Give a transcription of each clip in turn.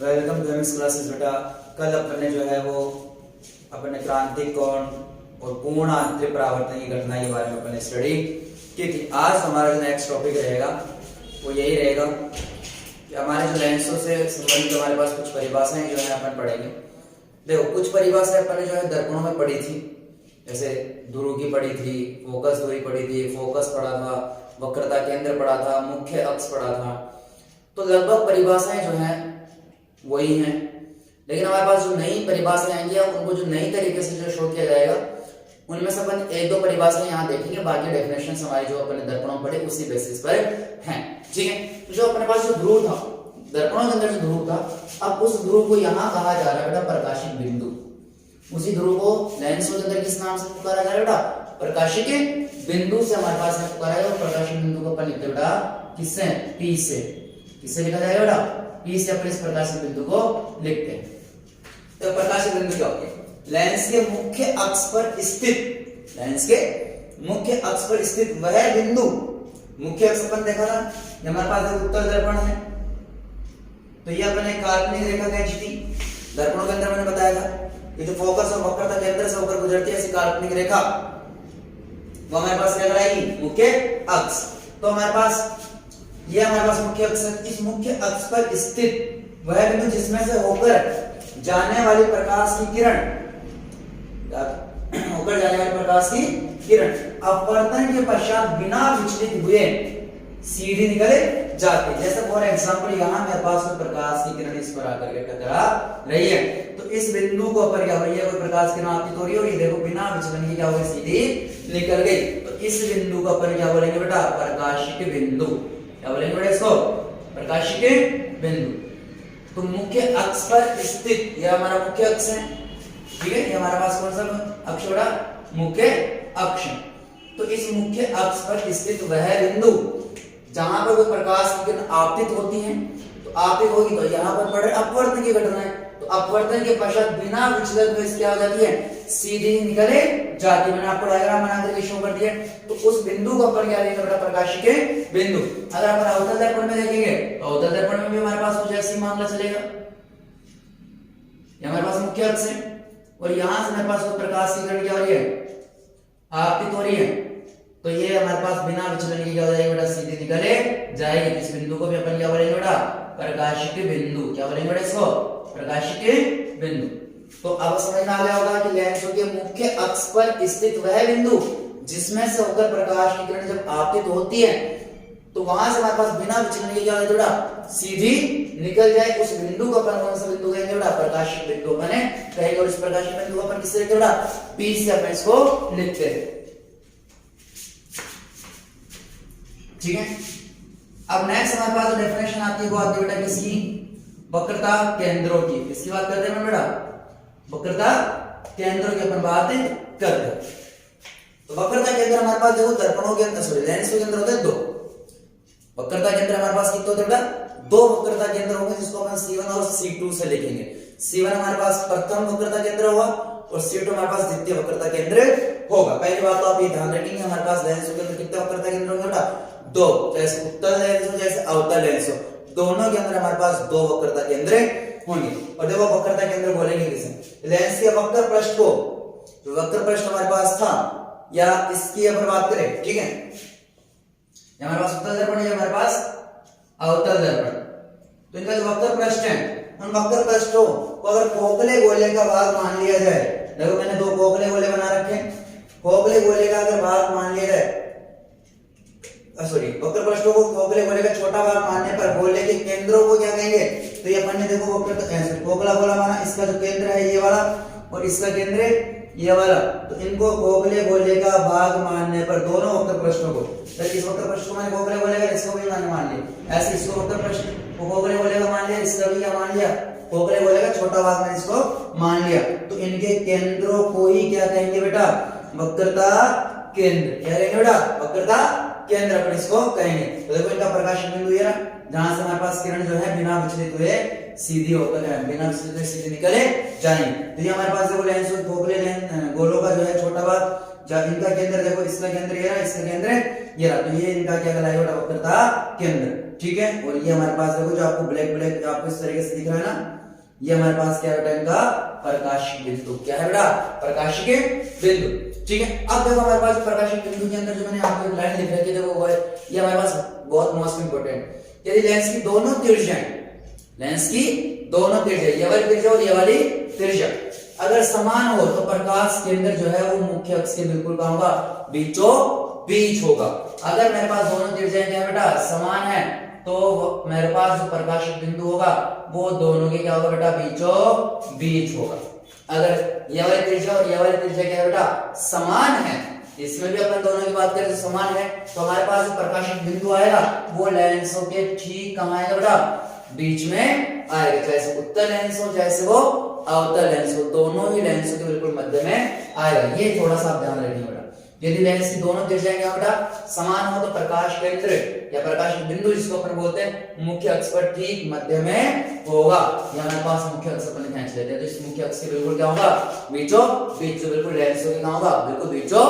Welcome to MS classes बेटा। कल अपन ने जो है वो अपने क्रांतिक कोण और पूर्ण आंतरिक परावर्तन की घटना के बारे में अपन ने स्टडी की थी। आज हमारा जो नेक्स्ट टॉपिक रहेगा वो यही रहेगा कि हमारे जो लेंसों से संबंधित हमारे पास कुछ परिभाषाएं जो है अपन पढ़ेंगे। देखो, कुछ परिभाषाएं अपन ने जो है दर्पणों में पढ़ी थी, जैसे ध्रुव की पढ़ी थी, फोकस दूरी पढ़ी थी, फोकस पढ़ा था, वक्रता केंद्र पढ़ा था, मुख्य अक्ष पढ़ा था। तो लगभग परिभाषाएं जो है वही हैं, लेकिन हमारे पास जो नई परिभाषाएं आएंगी उनको जो नई तरीके से जो शो किया जाएगा उनमें से अपन एक दो परिभाषाएं यहाँ देखेंगे। बाकी डेफिनेशन हमारी जो अपने दर्पणों में पढ़े उसी बेसिस पर हैं। ठीक है, तो जो अपने पास जो ध्रुव था, दर्पणों के अंदर जो ध्रुव था, अब उस ध्रुव को यहाँ कहा जा रहा है बेटा प्रकाशिक बिंदु। उसी ध्रुव को लेंसों के अंदर किस नाम से पुकारा जा रहा है बेटा? प्रकाशिक बिंदु से हमारे पास पुकारा है। और प्रकाशिक बिंदु को अपन लिखते हैं बेटा किससे? पी से। किससे लिखा जाएगा बेटा? पी से अपन इस प्रकाशिक बिंदु को लिखते हैं। तो प्रकाशिक बिंदु क्या होती है? लेंस के मुख्य अक्ष पर स्थित, लेंस के मुख्य अक्ष पर स्थित वह बिंदु। मुख्य अक्ष अपन देखा था, हमारे पास उत्तल दर्पण है, तो ये अपने काल्पनिक रेखा खींची थी। दर्पणों के अंदर मैंने बताया था कि जो फोकस और वक्रता केंद्र से होकर गुजरती है ऐसी काल्पनिक रेखा, वो हमारे पास क्या कराएगी? मुख्य अक्ष। तो हमारे पास ये हमारे पास मुख्य अक्ष है। इस मुख्य अक्ष पर स्थित वह बिंदु जिसमें से होकर जाने वाली प्रकाश की किरण, होकर जाने वाली प्रकाश की किरण अपवर्तन के पश्चात बिना विचलित हुए सीधी निकले जाती है। जैसे फॉर एग्जांपल यहाँ मेरे पास प्रकाश की किरण इस पर आकर के टकरा रही है, तो इस बिंदु को पर क्या हो रही है? कोई प्रकाश किरण आपकी हो रही है और ये देखो बिना विचलन के क्या हो गई? सीधी निकल गई। तो इस बिंदु को अपन क्या बोलेंगे बेटा? प्रकाशिक बिंदु। क्या बोलेंगे बेटा इसको? प्रकाशिक बिंदु। तो मुख्य अक्ष पर स्थित यह हमारा मुख्य अक्ष है। ठीक है, ये हमारा पास कौन सा अक्ष बेटा? मुख्य अक्ष। तो इस मुख्य अक्ष पर स्थित वह बिंदु जहां पर कोई प्रकाश की किरण आपतित होती है, तो आपतित होगी तो यहाँ पर पड़े अपवर्तन की घटना है। तो अपवर्तन के पश्चात बिना विचलन हुए क्या हो जाती है? सीधी निकले जाती है। मैंने आपको डायग्राम बना करके शो कर दिया। तो उस बिंदु को अपन क्या लेंगे बेटा? प्रकाशिक बिंदु। अगर अपन अवतल दर्पण में देखेंगे तो अवतल दर्पण में भी हमारे पास कुछ ऐसी मामला चलेगा। ये हमारे पास मुख्य अक्ष है और यहां से हमारे पास प्रकाश की किरण क्या हो रही है? आपतित हो रही है। तो ये हमारे पास बिना विचलन की क्या हो जाएगी बेटा? सीधी निकले जाएगी। इस बिंदु को भी अपन क्या बोलेंगे बेटा? प्रकाशिक बिंदु। क्या बोलेंगे बेटा इसको? प्रकाशिक बिंदु। तो अब समझ में आ गया होगा कि लेंसों के मुख्य अक्ष पर स्थित वह बिंदु जिसमें से होकर प्रकाश की किरण जब आपतित होती है तो वहां से हमारे पास बिना विचलन के क्या हो बेटा? सीधी निकल जाए। उस बिंदु को अपन कौन सा बिंदु कहेंगे बेटा? प्रकाशिक बिंदु मैंने कहेंगे। और इस प्रकाशिक बिंदु को अपन किससे लिखते बेटा? पी से अपन इसको लिखते हैं। ठीक है, अब नेक्स्ट हमारे पास डेफिनेशन आती है वो आती है बेटा किसकी? वक्रता केंद्रों की। किसकी बात करते हैं बेटा? वक्रता केंद्रों की अपन बात करते हैं। तो वक्रता केंद्र हमारे पास देखो दर्पणों के अंदर, सॉरी लेंस के अंदर होते हैं दो। वक्रता केंद्र हमारे पास कितने होते हैं बेटा? दो वक्रता केंद्र होंगे जिसको अपन C1 और C2 से लिखेंगे। C1 हमारे पास प्रथम वक्रता केंद्र होगा और C2 हमारे पास द्वितीय वक्रता केंद्र होगा। पहली बात तो आप ये ध्यान रखेंगे हमारे पास लेंसों के अंदर कितने वक्रता केंद्र होंगे बेटा? दो। जैसे उत्तल लेंस हो जैसे अवतल लेंस हो, दोनों के अंदर हमारे पास दो वक्रता केंद्र होंगे। और देखो वक्रता केंद्र बोलेंगे किसे? लेंस के वक्र पृष्ठ को, जो वक्र पृष्ठ हमारे पास था या इसकी अगर बात करें, ठीक है, हमारे पास उत्तल दर्पण है, हमारे पास अवतल दर्पण। तो इनका जो वक्र पृष्ठ है उन वक्र पृष्ठों को अगर खोखले गोले का भाग मान लिया जाए, देखो मैंने दो खोखले गोले बना रखे हैं, खोखले गोले का अगर भाग मान लिया जाए, सॉरी वक्र पृष्ठों को खोखले गोले का छोटा भाग मानने पर गोले के केंद्रों को क्या कहेंगे? तो ये अपन ने देखो खोखला गोला माना, इसका जो केंद्र है ये वाला और इसका केंद्र ये वाला, तो इनको खोखले गोले का भाग मानने पर दोनों वक्र पृष्ठों को, तो इस वक्र पृष्ठ को मैंने खोखले गोले का, इसको भी मैंने मान लिया, ऐसे इसको वक्र पृष्ठ को खोखले गोले का मान लिया, इसका भी क्या मान लिया? खोखले गोले का छोटा भाग मैंने इसको मान लिया। तो इनके केंद्रों को ही क्या कहेंगे बेटा? वक्रता केंद्र। क्या कहेंगे बेटा? वक्रता केंद्र अपन इसको कहेंगे। तो देखो इनका प्रकाशिक बिंदु ये रहा, जहां से हमारे पास किरण जो है बिना विचलित हुए सीधी होकर है, बिना विचलित हुए सीधी निकले जाएंगे। तो ये हमारे पास देखो लेंस खोखले गोलों का जो है छोटा भाग, जब इनका केंद्र देखो, इसका केंद्र ये रहा, इसका केंद्र ये रहा, तो ये इनका क्या कहलाएगा बेटा? वक्रता केंद्र। ठीक है। और ये हमारे पास देखो जो आपको ब्लैक ब्लैक जो आपको इस तरीके से दिख रहा है ना, ये हमारे पास क्या है बेटा, इनका प्रकाशिक बिंदु। क्या है बेटा, प्रकाशिक बिंदु। ठीक है। अब देखो हमारे पास प्रकाशिक बिंदु के अंदर जो मैंने आपको एक लाइन लिख रखी है, देखो वो है ये हमारे पास बहुत मोस्ट इंपोर्टेंट। यदि लेंस की दोनों तिर्यकाएं, लेंस की दोनों तिर्यकाएं, ये वाली तिर्यक और ये वाली तिर्यक अगर समान हो तो प्रकाश केंद्र जो है वो मुख्य अक्ष के बिल्कुल कहां होगा, बीचों बीच होगा। अगर मेरे पास दोनों तिर्यकाएं क्या बेटा, समान है, तो मेरे पास जो प्रकाशिक बिंदु होगा वो दोनों के क्या होगा बेटा, बीचों बीच होगा। अगर ये वाली त्रिज्या और ये वाली त्रिज्या क्या है बेटा, समान है, इसमें भी अपन दोनों की बात करें तो समान है, तो हमारे पास जो प्रकाशिक बिंदु आएगा वो लेंसों के ठीक कहां आएगा बेटा, बीच में आएगा। चाहे से उत्तल लेंस हो चाहे से वो अवतल लेंस हो, दोनों ही लेंसों के बिल्कुल मध्य में आएगा। ये थोड़ा सा आप ध्यान रखिए बेटा। यदि लेंस की दोनों त्रिज्याएं क्या बेटा, समान हो तो प्रकाश केंद्र या प्रकाशिक बिंदु जिसको अपन बोलते हैं मुख्य अक्ष पर ठीक मध्य में होगा। ये हमारे पास मुख्य अक्ष अपन खींच लेते हैं, तो इस मुख्य अक्ष के बिल्कुल क्या होगा, बीचों बीच, जो बिल्कुल लेंसों के कहां होगा, बिल्कुल बीचों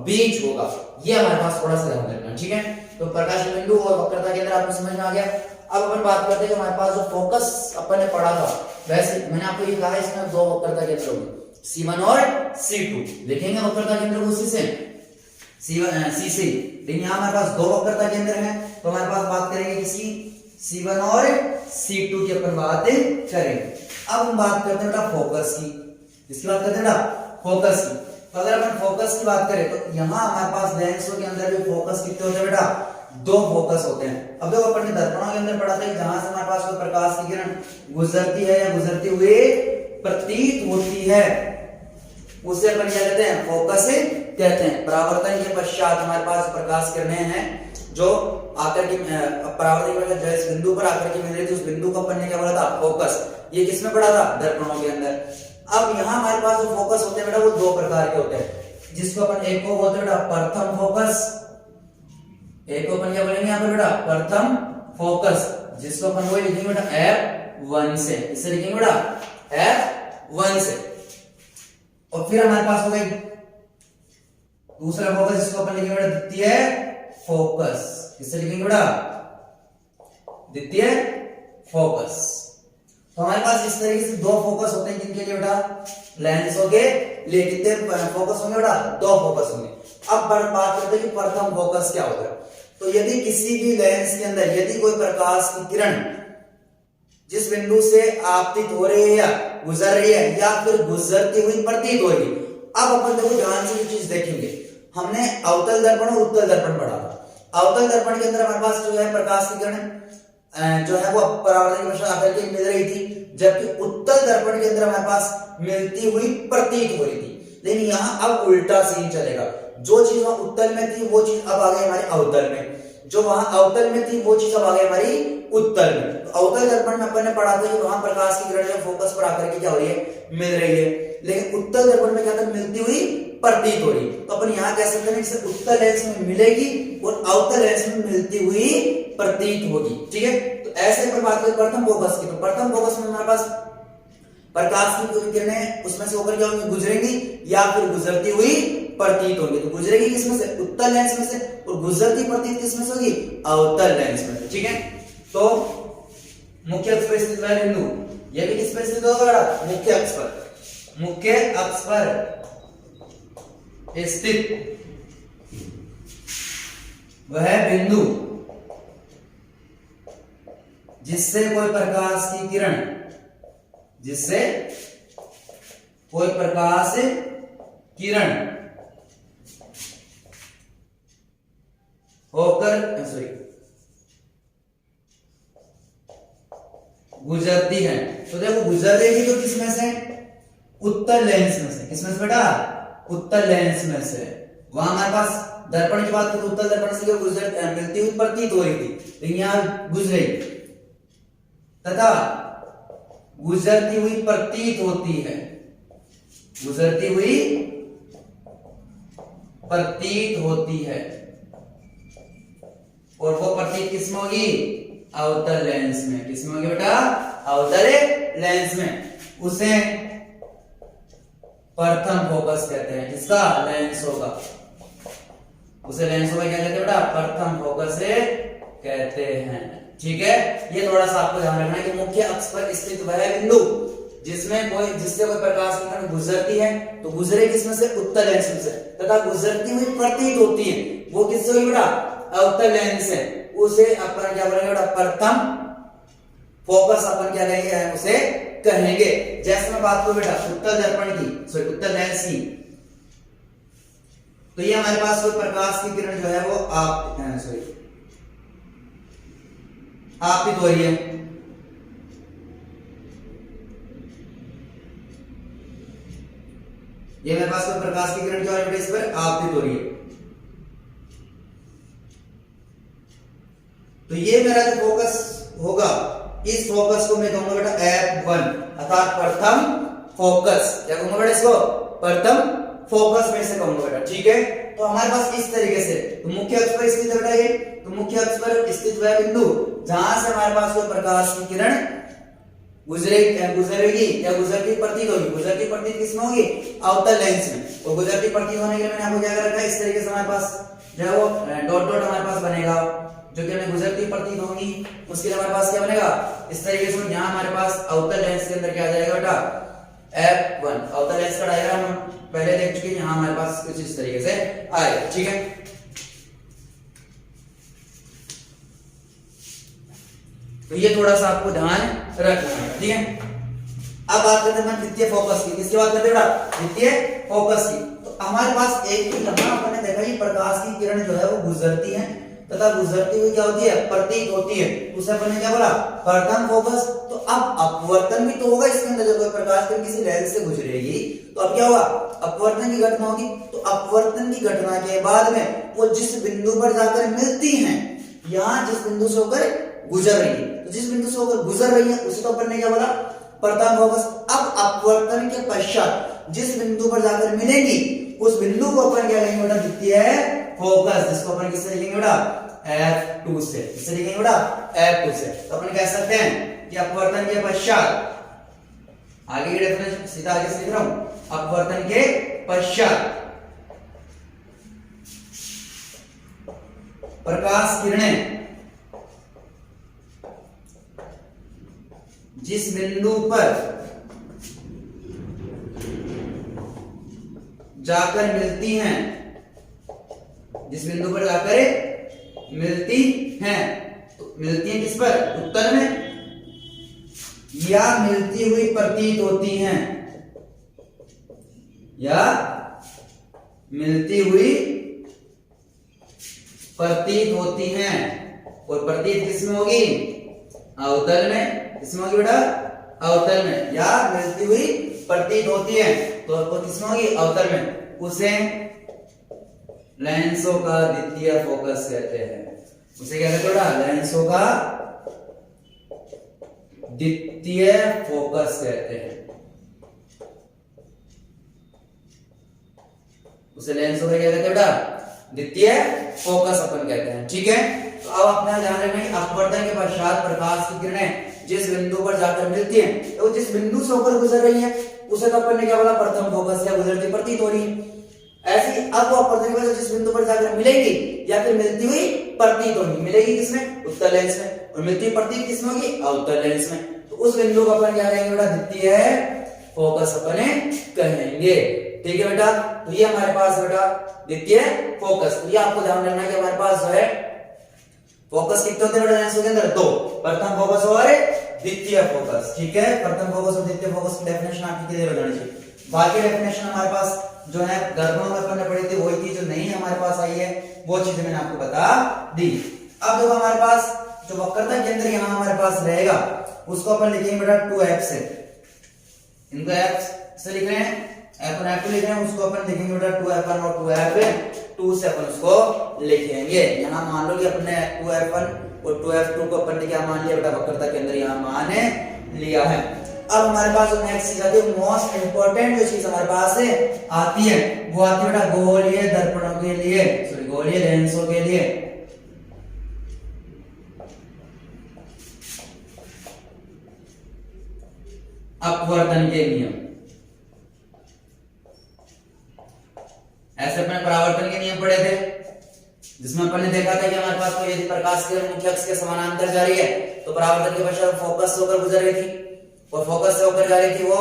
बीच होगा। ये हमारे पास थोड़ा सा ध्यान रखना। ठीक है। तो प्रकाशिक बिंदु और वक्रता केंद्र आपको समझ में आ गया। अब अपन बात करते हैं कि हमारे पास जो फोकस अपन ने पढ़ा था, वैसे मैंने आपको ये कहा इसमें दो वक्रता केंद्र होंगे, C1 और C2। लिखेंगे वक्रता केंद्र को उसी से C1 C से, लेकिन यहाँ हमारे पास दो वक्रता केंद्र हैं, तो हमारे पास बात करेंगे किसी C1 और C2 की अपन बात करेंगे। अब हम बात करते हैं बेटा फोकस की। किसकी बात करते हैं बेटा, फोकस की। तो अगर अपन फोकस की बात करें तो यहाँ हमारे पास लेंसों के अंदर भी फोकस कितने होते हैं बेटा, दो फोकस होते हैं। अब देखो अपन ने दर्पणों के अंदर पढ़ा था कि जहां से हमारे पास कोई प्रकाश की किरण गुजरती है या गुजरती हुई प्रतीत होती है उसे अपन क्या कहते हैं, फोकस कहते हैं। परावर्तन के पश्चात हमारे पास प्रकाश किरणें हैं जो आकर के परावर्तन के पश्चात जिस बिंदु पर आकर के मिल रही थी उस बिंदु को अपन ने क्या बोला था, फोकस। ये किसमें पढ़ा था, दर्पणों के अंदर। अब यहाँ हमारे पास जो फोकस होते हैं बेटा वो दो प्रकार के होते हैं, जिसको अपन एक को बोलते हैं बेटा प्रथम फोकस, एक को अपन क्या बोलेंगे यहाँ पर बेटा प्रथम फोकस, जिसको अपन वही लिखेंगे बेटा F1 से, इसे लिखेंगे बेटा F1 से। और फिर हमारे पास हो गई दूसरा फोकस जिसको अपन लिखेंगे बेटा द्वितीय फोकस, किससे लिखेंगे बेटा, द्वितीय फोकस। तो हमारे पास इस तरीके से दो फोकस होते हैं, किनके लिए बेटा, लेंसों के लिए। कितने फोकस होंगे बेटा, दो फोकस होंगे। अब बात करते हैं कि प्रथम फोकस क्या होता है। तो यदि किसी भी लेंस के अंदर यदि कोई प्रकाश की किरण जिस बिंदु से आपतित हो रही है या गुजर रही है या फिर गुजरती हुई प्रतीत हो रही, अब अपन देखो ध्यान से ये चीज देखेंगे। हमने अवतल दर्पण और उत्तल दर्पण पढ़ा था। अवतल दर्पण के अंदर हमारे पास जो है प्रकाश की किरण जो है वो परावर्तन के पश्चात आकर के मिल रही थी, जबकि उत्तल दर्पण के अंदर हमारे पास मिलती हुई प्रतीत हो रही थी। लेकिन यहाँ अब उल्टा सीन चलेगा, जो चीज वहां उत्तल में थी वो चीज अब आ गई हमारे अवतल में, जो वहां अवतल में थी वो चीज अब आ गई हमारी उत्तल में। तो अवतल दर्पण में अपन ने पढ़ा था कि वहां प्रकाश की किरण फोकस पर आकर के क्या हो रही है, मिल रही है, लेकिन उत्तल दर्पण में क्या था, मिलती हुई प्रतीत हो रही। तो अपन यहाँ कह सकते हैं कि उत्तल लेंस में मिलेगी और अवतल लेंस में मिलती हुई प्रतीत होगी। ठीक है। तो ऐसे पर बात करें प्रथम फोकस की, तो प्रथम फोकस में हमारे पास प्रकाश की किरणें उसमें से होकर क्या होंगी, गुजरेंगी या फिर गुजरती हुई प्रतीत होगी। तो गुजरेगी किसमें से, उत्तल लेंस में से, और गुजरती प्रतीत किसमें से होगी, अवतल लेंस में से। ठीक है। तो मुख्य अक्ष पर स्थित वह बिंदु, यह भी किस पर स्थित होगा, मुख्य अक्ष पर, मुख्य अक्ष पर स्थित वह बिंदु जिससे कोई प्रकाश की किरण, जिससे कोई प्रकाश किरण होकर गुजरती है। तो देखो गुजर रही तो किसमें से, उत्तल लेंस में से। किसमें से बेटा, उत्तल लेंस में से। वहां हमारे पास दर्पण की बात करें तो उत्तल दर्पण से गुजर मिलती हुई प्रतीत हो रही थी, लेकिन यहां गुजरी तथा गुजरती हुई प्रतीत होती है, गुजरती हुई प्रतीत होती है। और वो प्रतीत किसमें होगी, अवतल लेंस में। किसमें होगी बेटा, अवतल लेंस में। उसे प्रथम फोकस कहते हैं, किसका, लेंस होगा, उसे लेंस होगा क्या कहते हैं बेटा, प्रथम फोकस कहते हैं। ठीक है, ये थोड़ा सा आपको ध्यान रखना है कि मुख्य अक्ष पर स्थित वह बिंदु जिससे कोई प्रकाश की किरण गुजरती है तो गुजरे किसमें से, उत्तल लेंस में से, तथा गुजरती हुई प्रतीत होती है वो किससे हुई बेटा, अवतल लेंस से, उसे अपन क्या बोलेंगे बेटा, प्रथम फोकस अपन क्या कहेंगे, उसे कहेंगे। जैसे मैं बात करूं बेटा उत्तल दर्पण की, सॉरी उत्तल लेंस की, तो ये हमारे पास कोई प्रकाश की किरण जो है वो आपतित हो रही है, ये मेरे पास कोई प्रकाश की किरण जो है इस पर आपतित हो रही है। तो ये मेरा जो फोकस होगा, इस फोकस को मैं कहूंगा बेटा F1 अर्थात प्रथम फोकस। क्या कहूंगा बेटा इसको, प्रथम फोकस में से कहूंगा बेटा, ठीक है। तो हमारे पास इस तरीके से तो मुख्य अक्ष पर स्थित है बेटा ये, तो मुख्य अक्ष पर स्थित वह बिंदु जहां से हमारे पास कोई प्रकाश की किरण गुजरेगी या गुजरती प्रतीत होगी। गुजरती प्रतीत किसमें होगी, अवतल लेंस में। और गुजरती प्रतीत होने के लिए मैंने आपको क्या कर रखा है, इस तरीके से हमारे पास जो है वो डॉट डॉट हमारे पास बनेगा, जो कि हमें गुजरती प्रतीत होगी। उसके लिए हमारे पास क्या बनेगा, इस तरीके से यहाँ हमारे पास अवतल लेंस के अंदर क्या आ जाएगा बेटा, F1। अवतल लेंस का डायग्राम हम पहले देख चुके हैं, यहाँ हमारे पास कुछ इस तरीके से आएगा, ठीक है। तो ये थोड़ा सा आपको ध्यान रखना है, ठीक है। अब बात करते हैं द्वितीय फोकस की। किसकी बात करते हैं बेटा, द्वितीय फोकस की। तो हमारे पास एक ही यहाँ अपने देखा ये प्रकाश की किरण जो है वो गुजरती है तथा गुजरती हुई क्या होती है, प्रतीत होती है। उसे अपन ने क्या बोला, प्रथम फोकस। तो अब अपवर्तन भी तो होगा इसके अंदर, जब कोई प्रकाश किरण किसी लेंस से गुजरेगी तो अब क्या होगा, अपवर्तन की घटना होगी। तो अपवर्तन की घटना के बाद में वो जिस बिंदु पर जाकर मिलती हैं, यहाँ जिस बिंदु से होकर गुजर रही है, तो जिस बिंदु से होकर गुजर रही है उसे तो अपन ने क्या बोला, प्रथम फोकस। अब अपवर्तन के पश्चात जिस बिंदु पर जाकर मिलेंगी उस बिंदु को अपन क्या लेंगे बेटा, द्वितीय फोकस, जिसको अपन किससे लिखेंगे बेटा, F2 से। किससे लिखेंगे बेटा, F2 से। तो अपन कह सकते हैं कि अपवर्तन के पश्चात, आगे की डेफिनेशन सीधा आगे से लिख रहा हूं, अपवर्तन के पश्चात प्रकाश किरणें जिस बिंदु पर जाकर मिलती हैं, जिस बिंदु पर जाकर मिलती हैं, तो मिलती हैं किस पर, उत्तल में, या मिलती हुई प्रतीत होती हैं, या मिलती हुई प्रतीत होती हैं। और प्रतीत किसमें होगी, अवतल में। किसमें होगी बेटा, अवतल में। या मिलती हुई प्रतीत होती है तो किसमें होगी, अवतल में। उसे लेंसों का द्वितीय फोकस कहते हैं। उसे क्या कहते हैं, लेंसों का द्वितीय फोकस कहते हैं। उसे लेंसों का क्या कहते हैं बेटा, द्वितीय फोकस अपन कहते हैं, ठीक है। तो अब अपना ध्यान रखना है, अपवर्तन के पश्चात प्रकाश की किरणें जिस बिंदु पर जाकर मिलती हैं, तो जिस बिंदु से होकर गुजर रही है उसे तो अपन ने क्या बोला, प्रथम फोकस या गुजरती प्रतीत हो रही है। ऐसी अब वो अपवर्तन के पश्चात जिस बिंदु पर जाकर मिलेगी या फिर मिलती हुई प्रतीत होगी, मिलेगी किसमें, उत्तल लेंस में, और मिलती हुई प्रतीत किसमें होगी, अवतल लेंस में। तो उस बिंदु को अपन क्या कहेंगे बेटा, द्वितीय फोकस अपने कहेंगे, ठीक है बेटा। तो ये हमारे पास बेटा द्वितीय फोकस। तो ये आपको ध्यान रखना है कि हमारे पास जो है फोकस कितने होते हैं बेटा लेंसों के अंदर, दो, प्रथम फोकस और द्वितीय फोकस, ठीक है। प्रथम फोकस और द्वितीय फोकस की डेफिनेशन आपकी क्लियर हो जानी चाहिए। बाकी डेफिनेशन हमारे पास जो है दर्पणों में अपन ने पढ़ी थी, वही थी जो नहीं हमारे पास आई है, वो चीजें मैंने आपको बता दी। अब देखो हमारे पास जो वक्रता केंद्र यहाँ हमारे पास रहेगा उसको अपन लिखेंगे बेटा 2F से। इनको F से लिख रहे हैं, F1 F2 लिख रहे हैं, उसको अपन लिखेंगे बेटा 2F1 और 2F2 से अपन उसको लिखेंगे। यहाँ मान लो कि अपने 2F1 और 2F2 को अपन ने क्या मान लिया बेटा, वक्रता केंद्र यहाँ मान लिया है। अब हमारे पास जो नेक्स्ट चीज आती है, मोस्ट इंपोर्टेंट जो चीज हमारे पास आती है वो आती है बेटा गोलीय दर्पणों के लिए, सॉरी गोलीय लेंसों के लिए। अपवर्तन के नियम, ऐसे अपने परावर्तन के नियम पढ़े थे, जिसमें अपन ने देखा था कि हमारे पास कोई यदि प्रकाश किरण मुख्य अक्ष के समानांतर जा रही है तो परावर्तन के पश्चात फोकस से होकर गुजर रही थी, और फोकस से होकर जा रही थी वो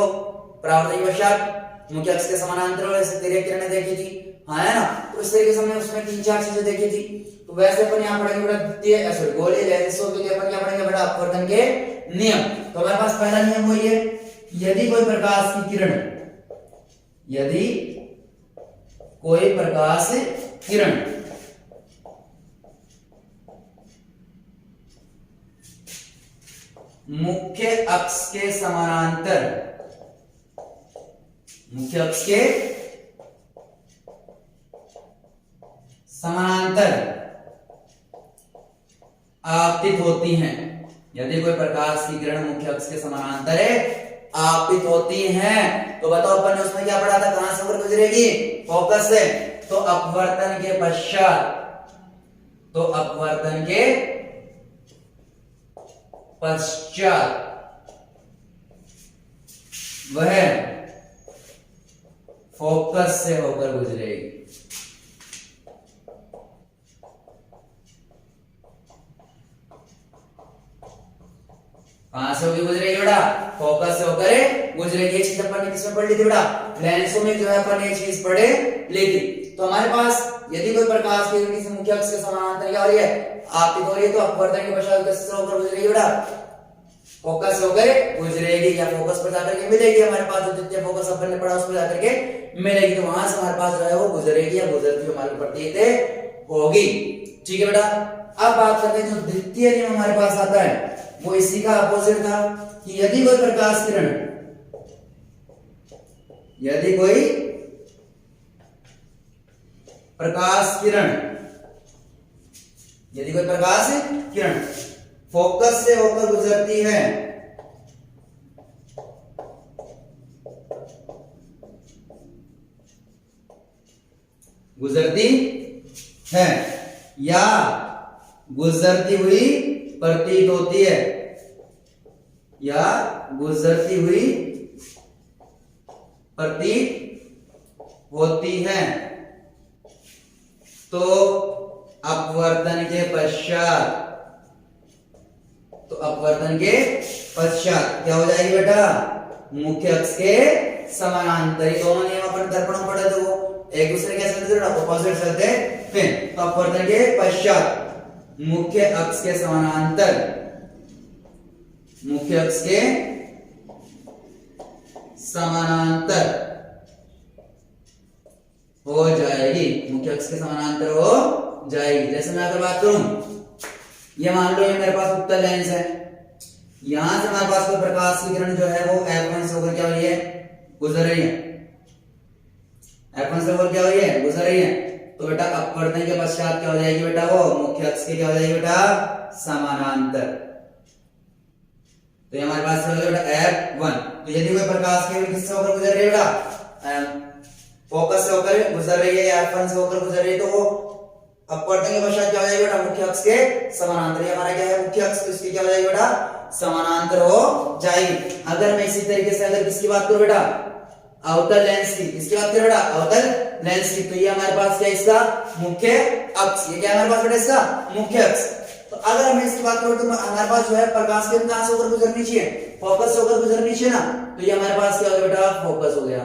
परावर्तन के पश्चात मुख्य अक्ष के समानांतर, और ऐसे तिर्यक किरणें देखी थी, हाँ है ना। तो इस तरीके से हमने उसमें 3-4 चीजें देखी थी। तो वैसे अपन यहाँ पढ़ेंगे बेटा द्वितीय सॉरी गोलीय लेंसों के लिए अपन क्या पढ़ेंगे बेटा, अपवर्तन के नियम। तो हमारे पास पहला नियम वही है, यदि कोई प्रकाश की किरण, यदि कोई प्रकाश किरण मुख्य अक्ष के समानांतर, मुख्य अक्ष के समानांतर आपतित होती हैं, यदि कोई प्रकाश की किरण मुख्य अक्ष के समानांतर आपतित होती हैं, तो बताओ अपन ने उसमें क्या पढ़ा था, कहां से होकर गुजरेगी, फोकस से। तो अपवर्तन के पश्चात, तो अपवर्तन के पश्चात वह फोकस से होकर गुजरेगी। कहां से होकर गुजरेगी बेटा, फोकस से होकर गुजरेगी। ये चीज अपन ने किसमें पढ़ ली थी बेटा, लेंसों में जो है अपन ने ये चीज पढ़े ली थी। तो हमारे पास यदि कोई प्रकाश की किरण मुख्य अक्ष के समानांतर क्या हो रही है, आपतित हो रही है, तो अपवर्तन के पश्चात किससे होकर गुजरेगी बेटा, फोकस से होकर गुजरेगी, या फोकस पर जाकर के मिलेगी। हमारे पास जो द्वितीय फोकस अपन ने पढ़ा उस पर जाकर के मिलेगी, तो वहां से हमारे पास जो है वो गुजरेगी या गुजरती हुई हमारे प्रतीत होगी। ठीक है बेटा। अब बात करते हैं जो द्वितीय नियम हमारे पास आता है वो इसी का अपोजिट था, कि यदि कोई प्रकाश किरण, यदि कोई प्रकाश किरण, यदि कोई प्रकाश किरण फोकस से होकर गुजरती है, गुजरती है या गुजरती हुई प्रतीत होती है, या गुजरती हुई प्रतीत होती है, तो अपवर्तन के पश्चात, तो अपवर्तन के पश्चात क्या हो जाएगी बेटा, मुख्य अक्ष के समानांतर। दोनों नियम अपन दर्पण में पढ़े थे, वो एक दूसरे के चलते ऑपोजिट चलते हैं। तो अपवर्तन के पश्चात मुख्य अक्ष के समानांतर, मुख्य अक्ष के समानांतर हो जाएगी, मुख्य अक्ष के समानांतर हो जाएगी। जैसे मैं अगर बात करूं, ये मान लो ये मेरे पास उत्तल लेंस है, यहां से हमारे पास कोई प्रकाश की किरण जो है वो F1 से होकर क्या हो रही है, गुजर रही है, F1 से होकर क्या हो रही है, गुजर रही है। तो बेटा अपवर्तन के पश्चात क्या हो जाएगी बेटा, वो मुख्य अक्ष के क्या हो जाएगी बेटा, समानांतर। तो ये हमारे पास हो गया बेटा F1। तो यदि कोई प्रकाश की किरण किससे होकर गुजर रही है बेटा, फोकस से होकर गुजर रही है या F1 से होकर गुजर रही है, तो वो अपवर्तन के पश्चात क्या हो जाएगी बेटा, मुख्य अक्ष के समानांतर। ये हमारा क्या है, मुख्य अक्ष, तो इसकी क्या हो जाएगी बेटा, समानांतर हो जाएगी। अगर मैं इसी तरीके से अगर किसकी बात करूं बेटा, अवतल लेंस की, किसकी बात करें बेटा, अवतल लेंस की, तो ये हमारे पास क्या है, इसका मुख्य अक्ष, ये क्या है हमारे पास बेटा, इसका मुख्य अक्ष। तो अगर हम इसकी बात करें तो हमारे पास जो है प्रकाश किरण कहां से होकर गुजरनी चाहिए, फोकस से होकर गुजरनी चाहिए ना। तो ये हमारे पास क्या हो गया बेटा, फोकस हो गया,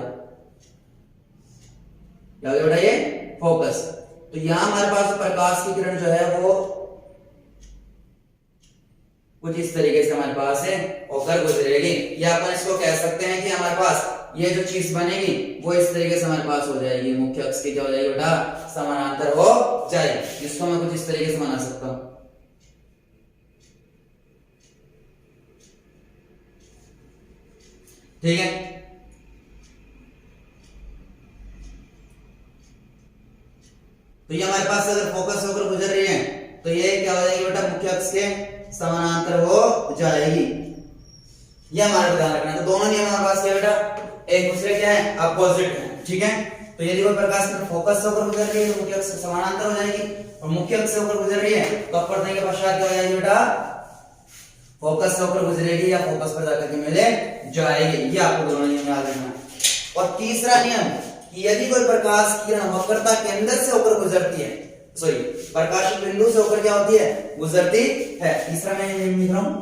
क्या हो गया बेटा, ये फोकस। तो यहां हमारे पास प्रकाश की किरण जो है वो कुछ इस तरीके से हमारे पास है होकर गुजरेगी, या अपन इसको कह सकते हैं कि हमारे पास ये जो चीज बनेगी वो इस तरीके से हमारे पास हो जाएगी, मुख्य अक्ष की क्या हो जाएगी बेटा, समानांतर हो जाएगी, जिसको मैं कुछ इस तरीके से बना सकता हूं। ठीक है। तो ये हमारे पास अगर फोकस होकर गुजर रही है तो ये क्या हो जाएगी बेटा, मुख्य अक्ष के समानांतर हो जाएगी। ये हमारा ध्यान रखना है। तो दोनों नियम हमारे पास क्या बेटा, एक दूसरे क्या है, अपोजिट है। ठीक है। तो यदि कोई प्रकाश की फोकस से होकर गुजर रही है तो मुख्य अक्ष के समानांतर हो जाएगी, और मुख्य अक्ष से होकर गुजर रही है तो अपवर्तन के पश्चात क्या हो जाएगी बेटा, फोकस से होकर गुजरेगी या फोकस पर जाकर के मिले जाएगी। ये आपको दोनों नियम याद रखना है। और तीसरा नियम कि यदि कोई प्रकाश किरण वक्रता केंद्र से होकर गुजरती है, सॉरी प्रकाशित बिंदु से होकर क्या होती है, गुजरती है। तीसरा मैं लिख रहा हूं,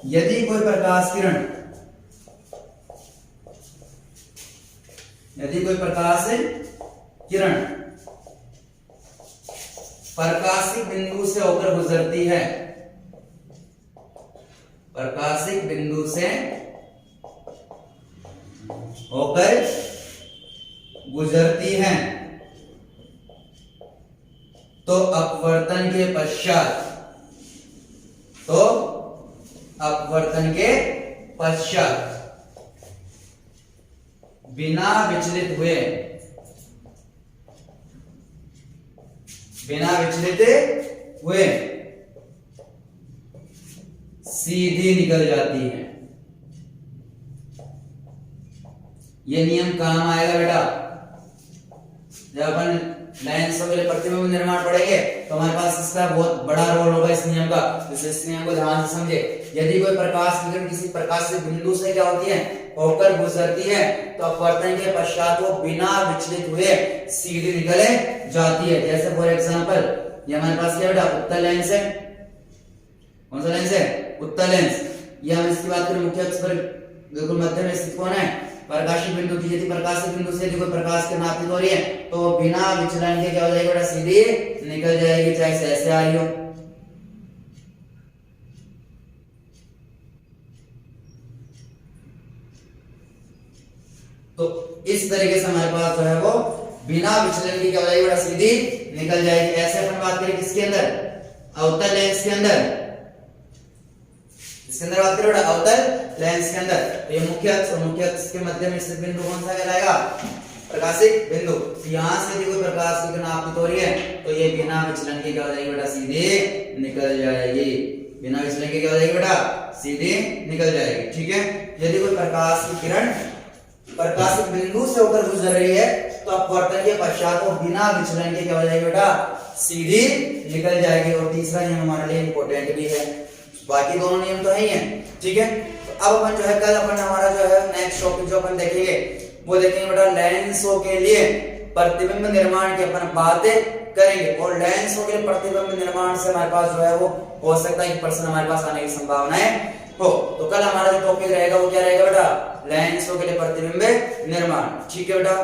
यदि कोई प्रकाश किरण, यदि कोई प्रकाश किरण प्रकाशित बिंदु से होकर गुजरती है, प्रकाशित बिंदु से होकर गुजरती है, तो अपवर्तन के पश्चात, तो अपवर्तन के पश्चात बिना विचलित हुए, बिना विचलित हुए सीधी निकल जाती है। ये नियम काम आएगा बेटा जब अपन लेंसों के लिए प्रतिबिंब निर्माण पढ़ेंगे, तो हमारे पास इसका बहुत बड़ा रोल होगा इस नियम का। इस नियम को ध्यान से समझे। यदि कोई प्रकाश किरण किसी प्रकाश से बिंदु से क्या होती है, होकर गुजरती है, तो अपवर्तन के पश्चात वो बिना विचलित हुए सीधी निकले जाती है। जैसे फॉर एग्जांपल ये हमारे पास क्या बेटा, उत्तल लेंस है। कौन सा लेंस है, उत्तल लेंस। ये हम इसकी बात करें, मुख्य अक्ष पर बिल्कुल मध्य में स्थित कौन है, प्रकाशित बिंदु की। यदि प्रकाशित बिंदु से यदि कोई प्रकाश किरण आपतित हो रही है, तो बिना विचलन के क्या हो जाएगी बेटा, सीधी निकल जाएगी, चाहे से ऐसे आ रही हो। तो इस तरीके से हमारे पास जो है वो बिना विचलन की क्या हो जाएगी बेटा, सीधी निकल जाएगी। ऐसे अपन बात करें किसके अंदर, अवतल लेंस के अंदर। इसके अंदर बात करें बेटा, अवतल लेंस के अंदर। तो ये मुख्य अक्ष और मुख्य अक्ष के मध्य में स्थित बिंदु कौन सा कहलाएगा, प्रकाशित बिंदु। यहां से यदि कोई प्रकाश की किरण आपतित हो रही है, तो ये बिना विचलन के क्या हो जाएगी बेटा, सीधे निकल जाएगी। बिना विचलन के क्या हो जाएगी बेटा, सीधे निकल जाएगी। ठीक है। यदि कोई प्रकाश की किरण प्रकाशित बिंदु से होकर गुजर रही है, तो अपवर्तन के पश्चात वो बिना विचलन के क्या हो जाएगी बेटा, सीधी निकल जाएगी। और तीसरा नियम हमारे लिए इंपॉर्टेंट भी है, बाकी दोनों नियम तो है ही है। ठीक है। तो अब अपन जो है कल अपन हमारा जो है नेक्स्ट टॉपिक जो अपन देखेंगे वो देखेंगे बेटा लेंसों के लिए प्रतिबिंब निर्माण की अपन बातें करेंगे। और लेंसों के लिए प्रतिबिंब निर्माण से हमारे पास जो है वो हो सकता है कि प्रश्न हमारे पास आने की संभावनाएं हो। तो कल हमारा जो टॉपिक रहेगा वो क्या रहेगा बेटा, लेंसों के लिए प्रतिबिंब निर्माण। ठीक है बेटा।